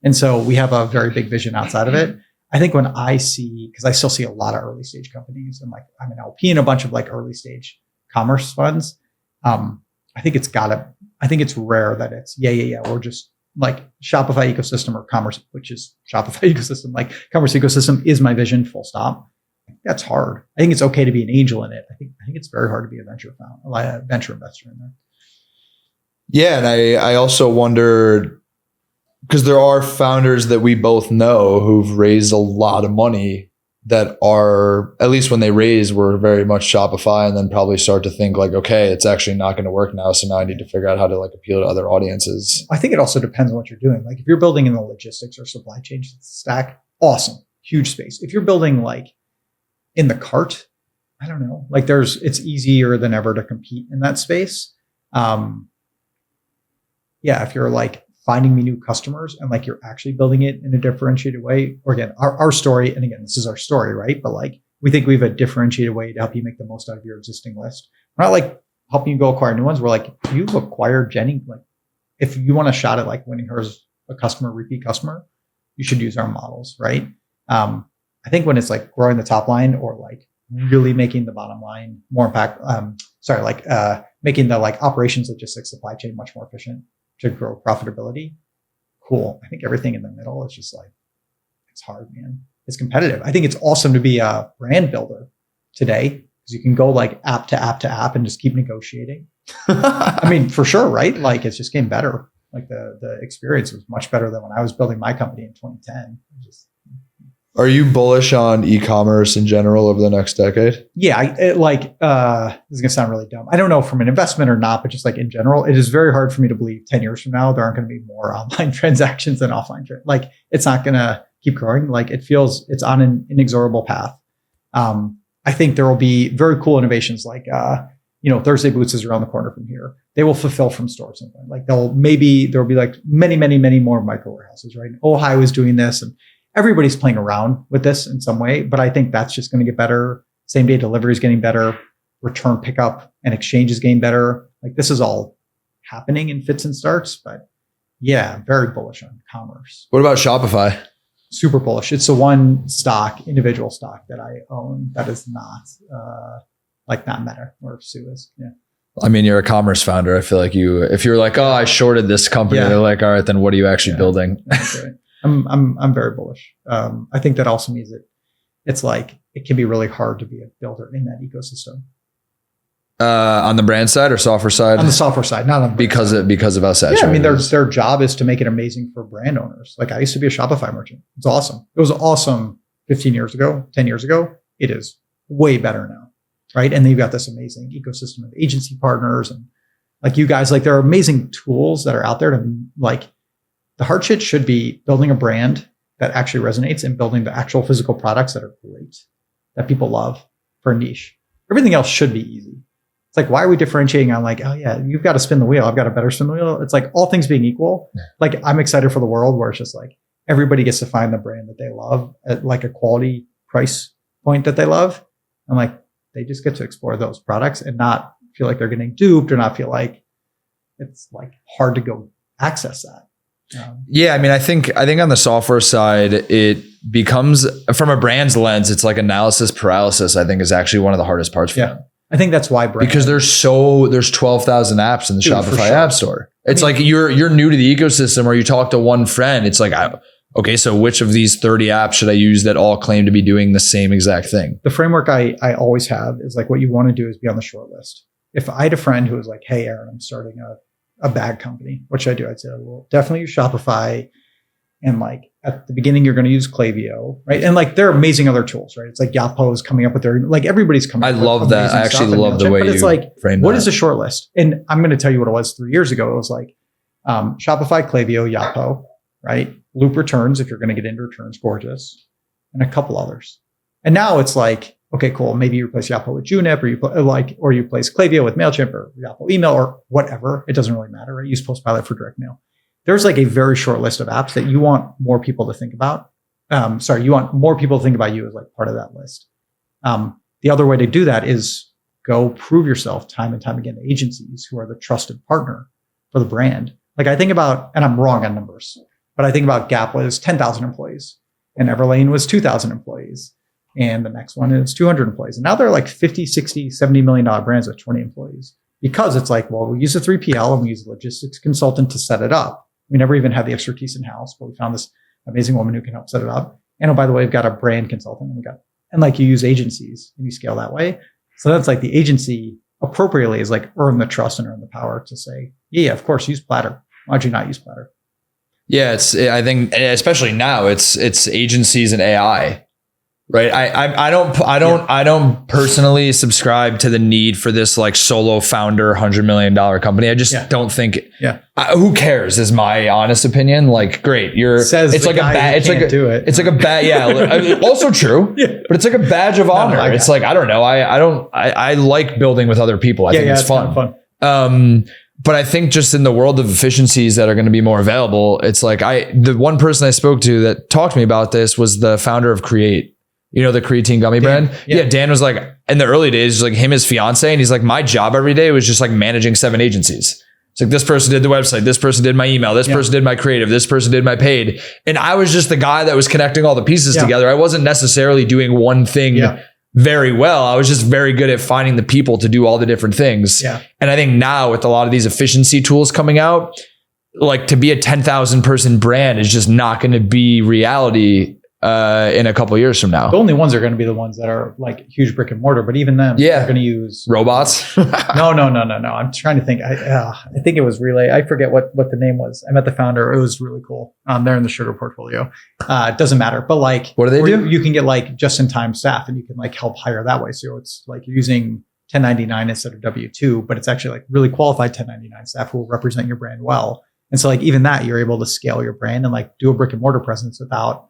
And so we have a very big vision outside of it. I think when I see, because I still see a lot of early stage companies and like I'm an LP in a bunch of like early stage commerce funds. I think it's rare that it's, we're just like Shopify ecosystem or commerce, which is Shopify ecosystem, like commerce ecosystem is my vision, full stop. That's hard. I think it's okay to be an angel in it. I think it's very hard to be a venture investor in there. Yeah. And I also wonder, because there are founders that we both know who've raised a lot of money that are, at least when they raise, were very much Shopify, and then probably start to think like, okay, it's actually not going to work now. So now I need to figure out how to like appeal to other audiences. I think it also depends on what you're doing. Like if you're building in the logistics or supply chain stack, awesome, huge space. If you're building like in the cart, I don't know, like it's easier than ever to compete in that space. If you're like finding me new customers and like you're actually building it in a differentiated way, or again, our story, and again, this is our story, right? But like we think we have a differentiated way to help you make the most out of your existing list. We're not like helping you go acquire new ones. We're like, if you've acquired Jenny, like if you want a shot at like winning her as a customer, repeat customer, you should use our models, right? I think when it's like growing the top line or like really making the bottom line more impact, making the like operations, logistics, supply chain much more efficient to grow profitability. Cool. I think everything in the middle is just like, it's hard, man. It's competitive. I think it's awesome to be a brand builder today because you can go like app to app to app and just keep negotiating. I mean, for sure, right? Like it's just getting better. Like the experience was much better than when I was building my company in 2010. Are you bullish on e-commerce in general over the next decade? Yeah, this is going to sound really dumb. I don't know from an investment or not, but just like in general, it is very hard for me to believe 10 years from now, there aren't going to be more online transactions than offline. Like it's not going to keep growing. Like it feels it's on an inexorable path. I think there will be very cool innovations like, Thursday Boots is around the corner from here. They will fulfill from store at some point. Like there'll be like many, many, many more micro warehouses, right? Ohio is doing this and everybody's playing around with this in some way, but I think that's just going to get better. Same day delivery is getting better. Return pickup and exchange is getting better. Like this is all happening in fits and starts, but yeah, very bullish on commerce. What about Shopify? Super bullish. It's the one individual stock that I own that is not not Meta or Sue is. Yeah. I mean, you're a commerce founder. I feel like if you're like, oh, I shorted this company, they're like, all right, then what are you actually building? That's right. I'm very bullish. I think that also means that it's like it can be really hard to be a builder in that ecosystem. On the brand side or software side? On the software side, not on the because of how saturated. Yeah, I mean, their job is to make it amazing for brand owners. Like I used to be a Shopify merchant. It's awesome. It was awesome 15 years ago, 10 years ago. It is way better now, right? And then you've got this amazing ecosystem of agency partners and like you guys. Like there are amazing tools that are out there to like. The hard shit should be building a brand that actually resonates and building the actual physical products that are great, that people love for a niche. Everything else should be easy. It's like, why are we differentiating on like, oh yeah, you've got to spin the wheel. I've got to better spin the wheel. It's like all things being equal. Like I'm excited for the world where it's just like everybody gets to find the brand that they love at like a quality price point that they love. And like, they just get to explore those products and not feel like they're getting duped or not feel like it's like hard to go access that. Yeah, I mean, I think on the software side, it becomes from a brand's lens, it's like analysis paralysis. I think is actually one of the hardest parts for them. I think that's why because there's 12,000 apps in the Shopify App Store. It's like you're new to the ecosystem, or you talk to one friend. It's like, okay, so which of these 30 apps should I use that all claim to be doing the same exact thing? The framework I always have is like what you want to do is be on the short list. If I had a friend who was like, hey, Aaron, I'm starting a bag company, what should I do? I'd say, well, definitely use Shopify. And like at the beginning, you're going to use Klaviyo, right? And like there are amazing other tools, right? It's like Yapo is coming up with their, like everybody's coming up with love that. I actually love the way you frame that. What is a short list? And I'm going to tell you what it was 3 years ago. It was like Shopify, Klaviyo, Yapo, right? Loop returns, if you're going to get into returns, gorgeous. And a couple others. And now it's like, okay, cool. Maybe you replace Yapo with Junip, or you replace Klaviyo with MailChimp or Yapo email or whatever. It doesn't really matter, right? Use Postpilot for direct mail. There's like a very short list of apps that you want more people to think about. You want more people to think about you as like part of that list. The other way to do that is go prove yourself time and time again to agencies who are the trusted partner for the brand. Like I think about, and I'm wrong on numbers, but I think about Gap was 10,000 employees and Everlane was 2,000 employees. And the next one is 200 employees. And now they're like 50, 60, $70 million brands with 20 employees because it's like, well, we use a 3PL and we use a logistics consultant to set it up. We never even had the expertise in house, but we found this amazing woman who can help set it up. And oh, by the way, we've got a brand consultant and like you use agencies and you scale that way. So that's like the agency appropriately is like earn the trust and earn the power to say, yeah, of course, use Platter. Why'd you not use Platter? Yeah, I think especially now it's agencies and AI. Right. I don't personally subscribe to the need for this like solo founder $100 million company. I just don't think. Yeah. Who cares is my honest opinion. Like, great. It's like a badge. Yeah. Also true. Yeah. But it's like a badge of honor. It's like, I don't know. I like building with other people. I think it's fun. But I think just in the world of efficiencies that are going to be more available, it's like the one person I spoke to that talked to me about this was the founder of Create. You know, the creatine gummy brand. Yeah. Dan was like, in the early days, like him, his fiance, and he's like, my job every day was just like managing 7 agencies. It's like this person did the website, this person did my email, this person did my creative, this person did my paid. And I was just the guy that was connecting all the pieces together. I wasn't necessarily doing one thing very well. I was just very good at finding the people to do all the different things. Yeah. And I think now with a lot of these efficiency tools coming out, like to be a 10,000 person brand is just not going to be reality in a couple of years from now. The only ones are going to be the ones that are like huge brick and mortar, but even them, they're going to use robots. No. I'm trying to think. I think it was Relay. I forget what the name was. I met the founder. It was really cool. They're in the sugar portfolio. It doesn't matter, but like, what do they do? You can get like just in time staff and you can like help hire that way. So it's like you're using 1099 instead of W-2, but it's actually like really qualified 1099 staff who will represent your brand well. And so like even that, you're able to scale your brand and like do a brick and mortar presence without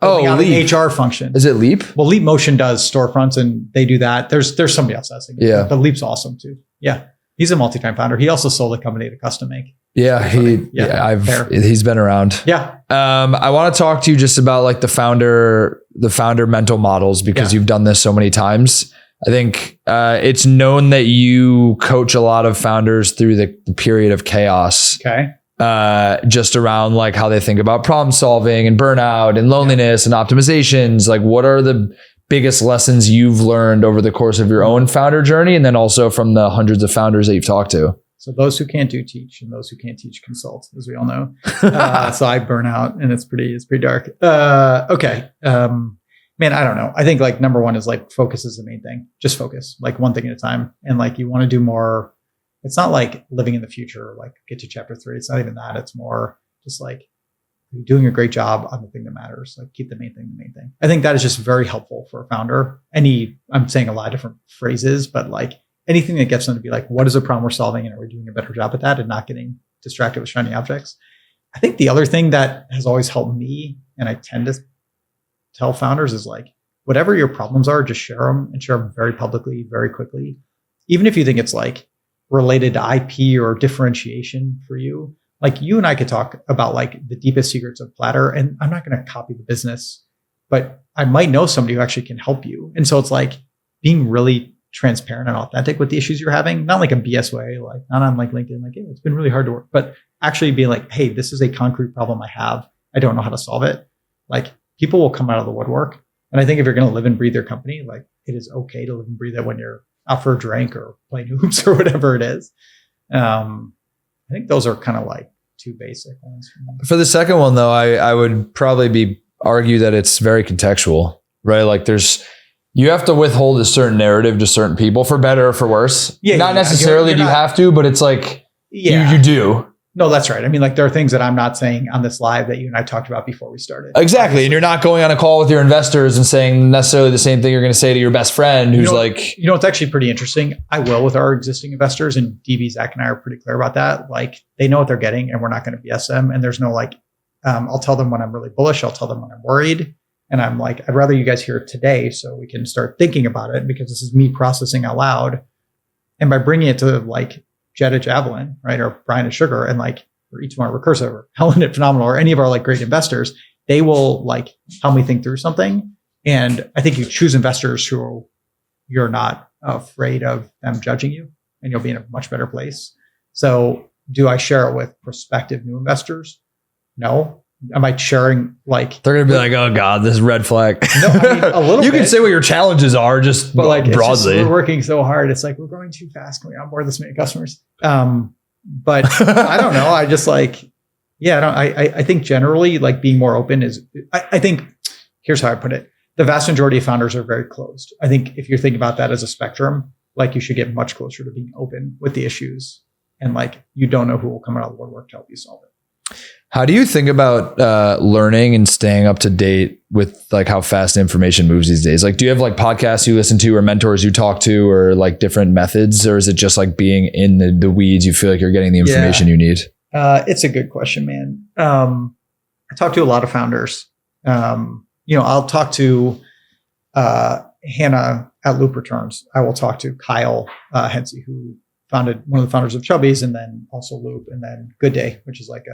building out Leap. an HR function. Is it Leap? Well, Leap Motion does storefronts and they do that. There's somebody else that's like, Yeah. but Leap's awesome too. Yeah. He's a multi-time founder. He also sold a company to Custom Make. Yeah, he's been around. Yeah. I want to talk to you just about like the founder mental models, because you've done this so many times. I think it's known that you coach a lot of founders through the period of chaos. Okay. Just around like how they think about problem solving and burnout and loneliness and optimizations. Like, what are the biggest lessons you've learned over the course of your own founder journey, and then also from the hundreds of founders that you've talked to? So those who can't do teach, and those who can't teach consult, as we all know. So I burn out, and it's pretty dark. Okay. Man, I don't know. I think like number one is like focus is the main thing. Just focus, like one thing at a time. And like you want to do more. It's not like living in the future, like get to chapter 3. It's not even that. It's more just like you're doing a great job on the thing that matters. Like keep the main thing the main thing. I think that is just very helpful for a founder. I'm saying a lot of different phrases, but like anything that gets them to be like, what is the problem we're solving? And are we doing a better job at that and not getting distracted with shiny objects? I think the other thing that has always helped me, and I tend to tell founders, is like, whatever your problems are, just share them and share them very publicly, very quickly. Even if you think it's like related to IP or differentiation for you, like you and I could talk about like the deepest secrets of Platter, and I'm not going to copy the business, but I might know somebody who actually can help you. And so it's like being really transparent and authentic with the issues you're having, not like a BS way, like not on like LinkedIn, like, hey, it's been really hard to work, but actually being like, hey, this is a concrete problem I have. I don't know how to solve it. Like people will come out of the woodwork. And I think if you're going to live and breathe your company, like it is okay to live and breathe it when you're out for a drink or playing hoops or whatever it is. I think those are kind of like two basic ones. For the second one though, I would probably argue that it's very contextual, right? Like you have to withhold a certain narrative to certain people, for better or for worse. Yeah, not necessarily do you have to, but it's like you do. No, that's right. I mean, like there are things that I'm not saying on this live that you and I talked about before we started. Exactly. Obviously. And you're not going on a call with your investors and saying necessarily the same thing you're going to say to your best friend who's it's actually pretty interesting. I will with our existing investors, and DB, Zach and I are pretty clear about that. Like they know what they're getting and we're not going to BS them. And there's no like, I'll tell them when I'm really bullish. I'll tell them when I'm worried. And I'm like, I'd rather you guys hear it today so we can start thinking about it, because this is me processing out loud. And by bringing it to like Jed at Javelin, right? Or Brian at Sugar, and like, or Eat Smart, Recursive, or Helen at Phenomenal, or any of our like great investors, they will like help me think through something. And I think you choose investors who you're not afraid of them judging you, and you'll be in a much better place. So do I share it with prospective new investors? No. Am I sharing like they're gonna be like, oh God, this is red flag? No, I mean, a little. You can say what your challenges are, just but like broadly. We're working so hard. It's like we're growing too fast. Can we onboard this many customers? But I don't know. I just like, I think generally like being more open is. I think here's how I put it: the vast majority of founders are very closed. I think if you're thinking about that as a spectrum, like you should get much closer to being open with the issues, and like you don't know who will come out of the woodwork to help you solve it. How do you think about learning and staying up to date with like how fast information moves these days? Like, do you have like podcasts you listen to or mentors you talk to or like different methods? Or is it just like being in the weeds, you feel like you're getting the information you need? It's a good question, man. I talk to a lot of founders. I'll talk to Hannah at Loop Returns. I will talk to Kyle Hensey, who founded one of the founders of Chubby's, and then also Loop, and then Good Day, which is like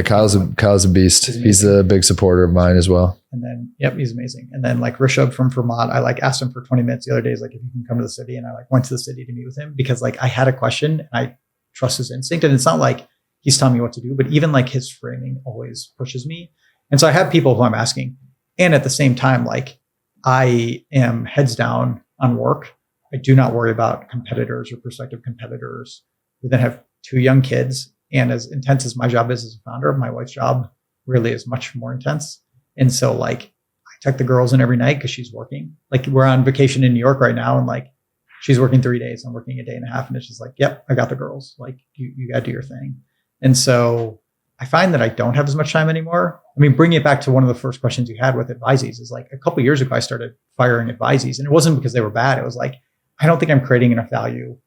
Kyle's a beast. He's a big supporter of mine as well. And then he's amazing. And then like Rishabh from Vermont, I like asked him for 20 minutes the other day, like if you can come to the city, and I like went to the city to meet with him because like I had a question and I trust his instinct, and it's not like he's telling me what to do, but even like his framing always pushes me. And so I have people who I'm asking, and at the same time, like I am heads down on work. I do not worry about competitors or prospective competitors. We then have 2 young kids. And as intense as my job is as a founder, my wife's job really is much more intense. And so like I tuck the girls in every night because she's working. Like we're on vacation in New York right now, and like she's working 3 days. I'm working a day and a half. And it's just like, yep, I got the girls. Like you got to do your thing. And so I find that I don't have as much time anymore. I mean, bringing it back to one of the first questions you had with advisees is like a couple of years ago, I started firing advisees, and it wasn't because they were bad. It was like, I don't think I'm creating enough value.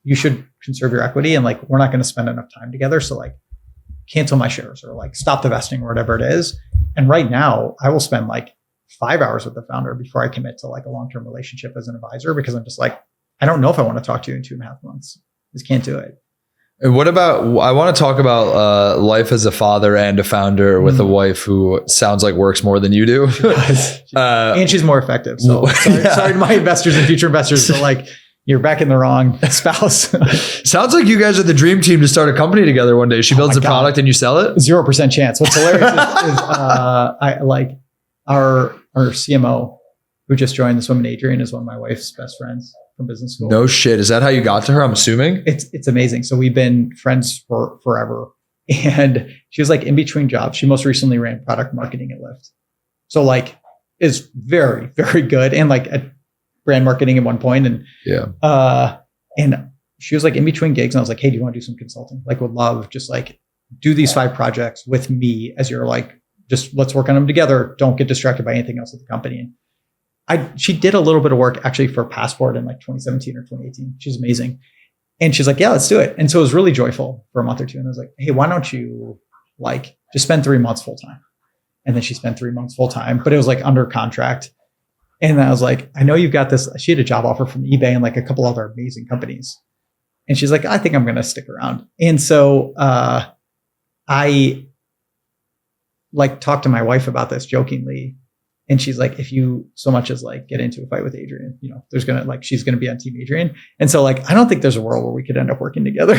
You should conserve your equity, and like we're not going to spend enough time together. So like cancel my shares or like stop the vesting or whatever it is. And right now I will spend like 5 hours with the founder before I commit to like a long-term relationship as an advisor, because I'm just like, I don't know if I want to talk to you in 2.5 months. Just can't do it. And what about, I want to talk about life as a father and a founder with a wife who sounds like works more than you do. And she's more effective. So sorry to my investors and future investors, but like, you're back in the wrong spouse. Sounds like you guys are the dream team to start a company together one day. She builds a product and you sell it? 0% chance. What's hilarious is I like our CMO who just joined this woman, Adrian, is one of my wife's best friends from business school. No shit. Is that how you got to her? I'm assuming. It's amazing. So we've been friends for forever. And she was like in between jobs. She most recently ran product marketing at Lyft. So like is very, very good. And like at brand marketing at one point. And and she was like in between gigs. And I was like, hey, do you want to do some consulting? Like would love just like do these 5 projects with me as you're like, just let's work on them together. Don't get distracted by anything else at the company. And she did a little bit of work actually for Passport in like 2017 or 2018. She's amazing. And she's like, yeah, let's do it. And so it was really joyful for a month or two. And I was like, hey, why don't you like just spend 3 months full time? And then she spent 3 months full time, but it was like under contract. And I was like, I know you've got this. She had a job offer from eBay and like a couple other amazing companies. And she's like, I think I'm going to stick around. And so I like talked to my wife about this jokingly. And she's like, if you so much as like get into a fight with Adrian, you know, there's going to like, she's going to be on team Adrian. And so like, I don't think there's a world where we could end up working together.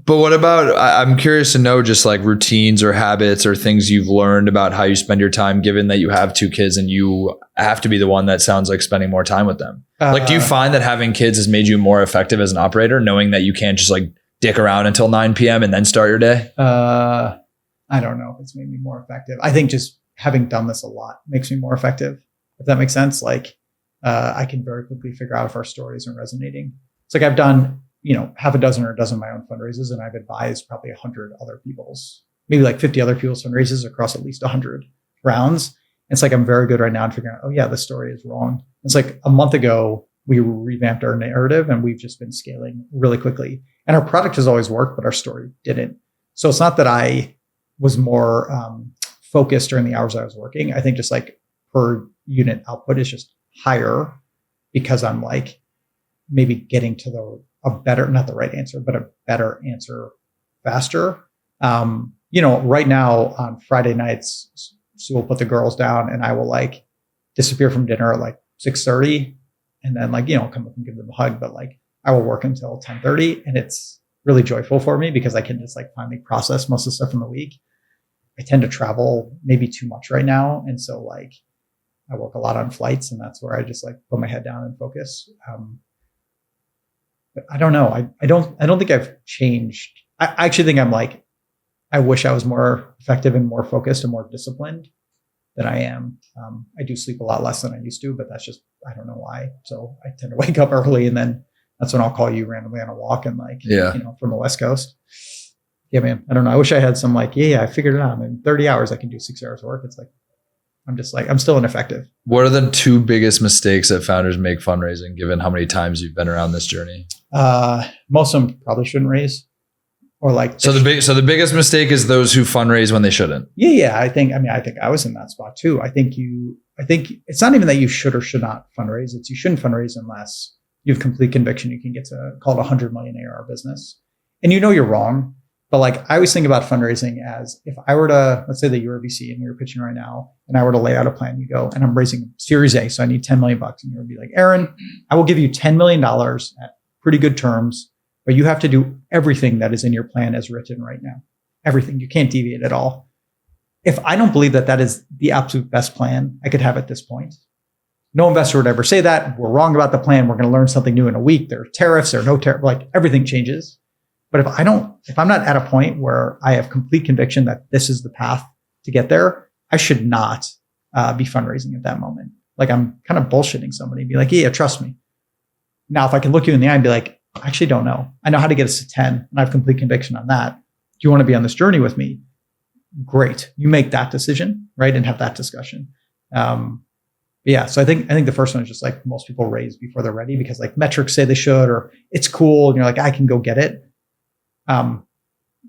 But what about, I'm curious to know just like routines or habits or things you've learned about how you spend your time, given that you have 2 kids and you have to be the one that sounds like spending more time with them. Like, do you find that having kids has made you more effective as an operator, knowing that you can't just like dick around until 9 p.m. and then start your day? I don't know if it's made me more effective. I think just having done this a lot makes me more effective, if that makes sense. Like, I can very quickly figure out if our stories are resonating. It's like I've done, you know, half a dozen or a dozen of my own fundraisers, and I've advised probably 100 other people's, maybe like 50 other people's fundraisers across at least 100 rounds. It's like, I'm very good right now in figuring out, oh yeah, this story is wrong. It's like a month ago, we revamped our narrative and we've just been scaling really quickly. And our product has always worked, but our story didn't. So it's not that I was more focused during the hours I was working. I think just like per unit output is just higher because I'm like maybe getting to a better, not the right answer, but a better answer faster. You know, right now on Friday nights, Sue will put the girls down and I will like disappear from dinner at like 6:30 and then like, you know, come up and give them a hug, but like I will work until 10:30 and it's really joyful for me because I can just like finally process most of the stuff from the week. I tend to travel maybe too much right now. And so like I work a lot on flights and that's where I just like put my head down and focus. But I don't know. I don't think I've changed. I actually think I'm like, I wish I was more effective and more focused and more disciplined than I am. I do sleep a lot less than I used to, but that's just, I don't know why. So I tend to wake up early and then that's when I'll call you randomly on a walk and like, you know, from the West Coast. Yeah, man. I don't know. I wish I had some like, I figured it out. In 30 hours, I can do 6 hours of work. It's like, I'm just like, I'm still ineffective. What are the 2 biggest mistakes that founders make fundraising, given how many times you've been around this journey? Most of them probably shouldn't raise. Or like, so the biggest mistake is those who fundraise when they shouldn't. Yeah. I think I was in that spot too. I think it's not even that you should or should not fundraise. It's you shouldn't fundraise unless you have complete conviction you can get to call it 100 million ARR business. And you know you're wrong. But like, I always think about fundraising as if I were to, let's say that you're a VC and you're pitching right now, and I were to lay out a plan, you go, and I'm raising Series A, so I need $10 million. And you would be like, Aaron, I will give you $10 million at pretty good terms, but you have to do everything that is in your plan as written right now. Everything. You can't deviate at all. If I don't believe that that is the absolute best plan I could have at this point, no investor would ever say that. We're wrong about the plan. We're going to learn something new in a week. There are tariffs, there are no tariffs, like everything changes. But if I'm not at a point where I have complete conviction that this is the path to get there, I should not be fundraising at that moment. Like I'm kind of bullshitting somebody and be like, yeah, trust me. Now, if I can look you in the eye and be like, I actually don't know. I know how to get us to 10 and I have complete conviction on that. Do you want to be on this journey with me? Great. You make that decision, right? And have that discussion. Yeah. So I think the first one is just like most people raise before they're ready because like metrics say they should, or it's cool. And you're like, I can go get it.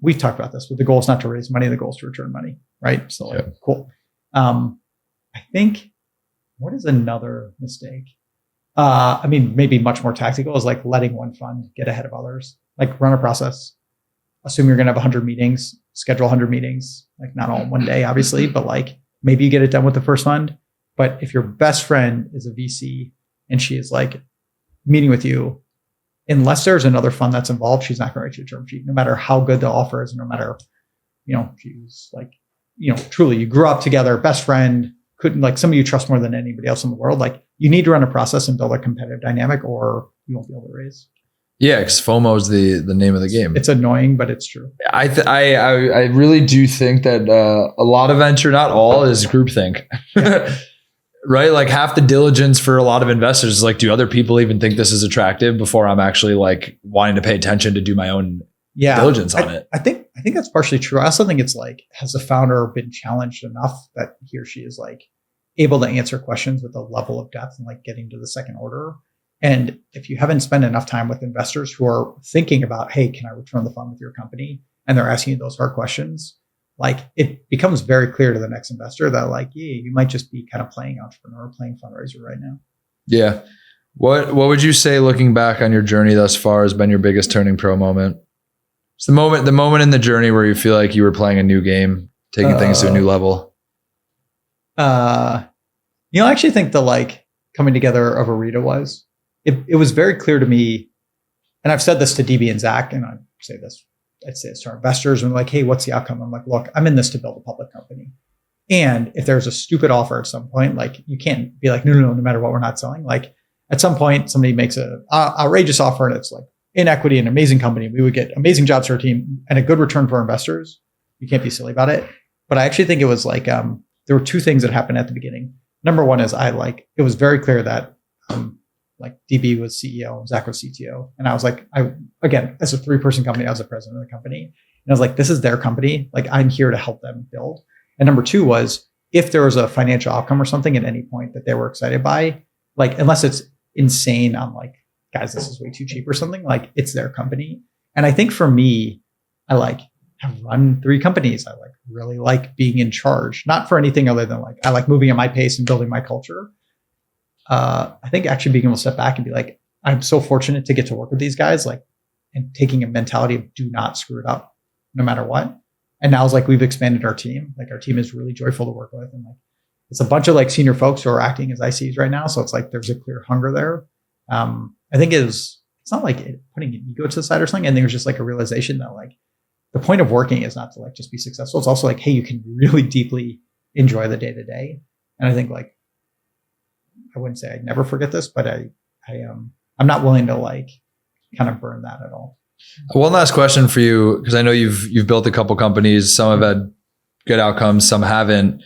we've talked about this, but the goal is not to raise money. The goal is to return money, right? So like, cool. I think, what is another mistake? I mean, maybe much more tactical is like letting one fund get ahead of others. Like run a process. Assume you're going to have 100 meetings, schedule 100 meetings, like not all in one day, obviously, but like maybe you get it done with the first fund. But if your best friend is a VC and she is like meeting with you, unless there's another fund that's involved, she's not going to write you a term sheet, no matter how good the offer is, no matter, she's like, truly you grew up together, best friend, couldn't like somebody you trust more than anybody else in the world. Like you need to run a process and build a competitive dynamic or you won't be able to raise. Yeah, because FOMO is the name of the game. It's annoying, but it's true. I really do think that a lot of venture, not all, is groupthink. Yeah. Right? Like half the diligence for a lot of investors is like, do other people even think this is attractive before I'm actually like wanting to pay attention to do my own diligence on it? I think that's partially true. I also think it's like, has the founder been challenged enough that he or she is like able to answer questions with a level of depth and like getting to the second order? And if you haven't spent enough time with investors who are thinking about, hey, can I return the fund with your company? And they're asking you those hard questions, like it becomes very clear to the next investor that like, yeah, you might just be kind of playing entrepreneur, playing fundraiser right now. Yeah. What would you say, looking back on your journey thus far, has been your biggest turning pro moment? It's the moment in the journey where you feel like you were playing a new game, taking things to a new level. I actually think the like coming together of Orita was, it was very clear to me, and I've said this to DB and Zach, and I'd say this to our investors, and like, hey, what's the outcome? I'm like, look, I'm in this to build a public company. And if there's a stupid offer at some point, like you can't be like, no matter what, we're not selling. Like at some point, somebody makes a outrageous offer and it's like in equity, an amazing company. We would get amazing jobs for our team and a good return for our investors. You can't be silly about it. But I actually think it was like, there were two things that happened at the beginning. Number one is it was very clear that like DB was CEO, Zach was CTO. And I was like, again, as a 3-person company, I was the president of the company. And I was like, this is their company. Like I'm here to help them build. And number two was, if there was a financial outcome or something at any point that they were excited by, like, unless it's insane, I'm like, guys, this is way too cheap or something, like it's their company. And I think for me, I like have run 3 companies. I like really like being in charge, not for anything other than like, I like moving at my pace and building my culture. I think actually being able to step back and be like, I'm so fortunate to get to work with these guys, like, and taking a mentality of do not screw it up no matter what. And now it's like, we've expanded our team. Like our team is really joyful to work with. And like, it's a bunch of like senior folks who are acting as ICs right now. So it's like, there's a clear hunger there. I think it's not like putting an ego to the side or something. And there's just like a realization that like the point of working is not to like just be successful. It's also like, hey, you can really deeply enjoy the day to day. And I think like, I wouldn't say I'd never forget this, but I'm not willing to like kind of burn that at all. One last question for you, because I know you've built a couple companies. Some have had good outcomes, some haven't.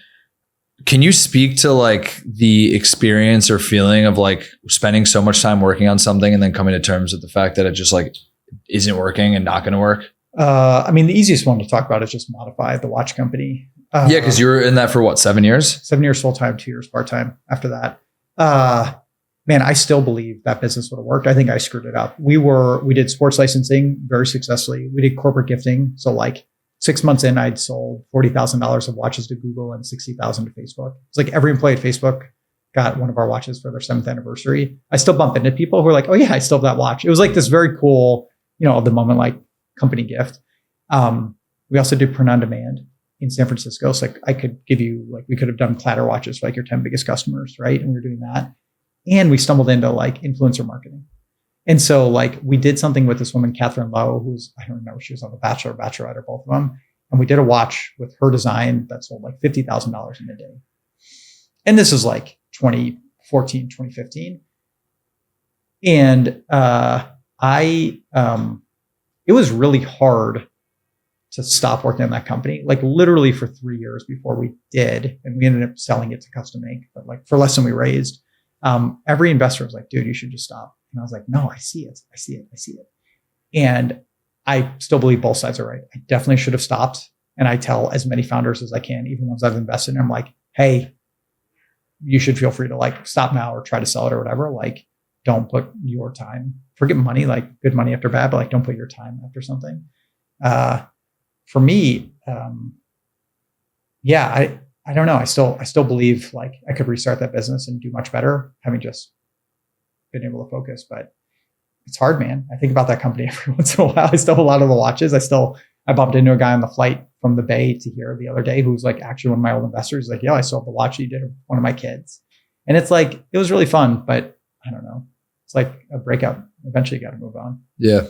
Can you speak to like the experience or feeling of like spending so much time working on something and then coming to terms with the fact that it just like isn't working and not going to work? I mean, the easiest one to talk about is just Modify, the watch company. Yeah, because you were in that for what, 7 years? 7 years full-time, 2 years part-time after that. Man, I still believe that business would have worked. I think I screwed it up. We did sports licensing very successfully. We did corporate gifting. So like 6 months in, I'd sold $40,000 of watches to Google and $60,000 to Facebook. It's like every employee at Facebook got one of our watches for their 7th anniversary. I still bump into people who are like, oh yeah, I still have that watch. It was like this very cool, of the moment, like company gift. We also did print on demand in San Francisco. So like I could give you, like we could have done platter watches for like your 10 biggest customers, right? And we were doing that. And we stumbled into like influencer marketing. And so like we did something with this woman, Catherine Lowe, I don't remember, she was on The Bachelor or Bachelorette or both of them. And we did a watch with her design that sold like $50,000 in a day. And this is like 2014, 2015. And it was really hard to stop working on that company, like literally for 3 years before we did. And we ended up selling it to Custom Ink, but like for less than we raised. Every investor was like, dude, you should just stop. And I was like, no, I see it. And I still believe both sides are right. I definitely should have stopped. And I tell as many founders as I can, even ones I've invested in, I'm like, hey, you should feel free to like stop now or try to sell it or whatever. Like, don't put your time, forget money, like good money after bad, but like don't put your time after something. for me, I don't know. I still believe like I could restart that business and do much better, having just been able to focus. But it's hard, man. I think about that company every once in a while. I still have a lot of the watches. I bumped into a guy on the flight from the Bay to here the other day who's like actually one of my old investors. He's like, yeah, I still have the watch you did of one of my kids. And it's like, it was really fun, but I don't know. It's like a breakout. Eventually you got to move on. Yeah.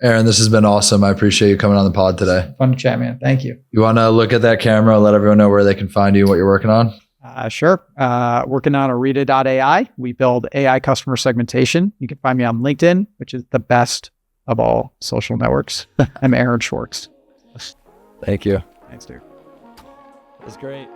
Aaron, this has been awesome. I appreciate you coming on the pod today. Fun to chat, man. Thank you. You want to look at that camera, let everyone know where they can find you, what you're working on? Sure. Working on Orita.ai. We build AI customer segmentation. You can find me on LinkedIn, which is the best of all social networks. I'm Aaron Schwartz. Thank you. Thanks, dude. That's great.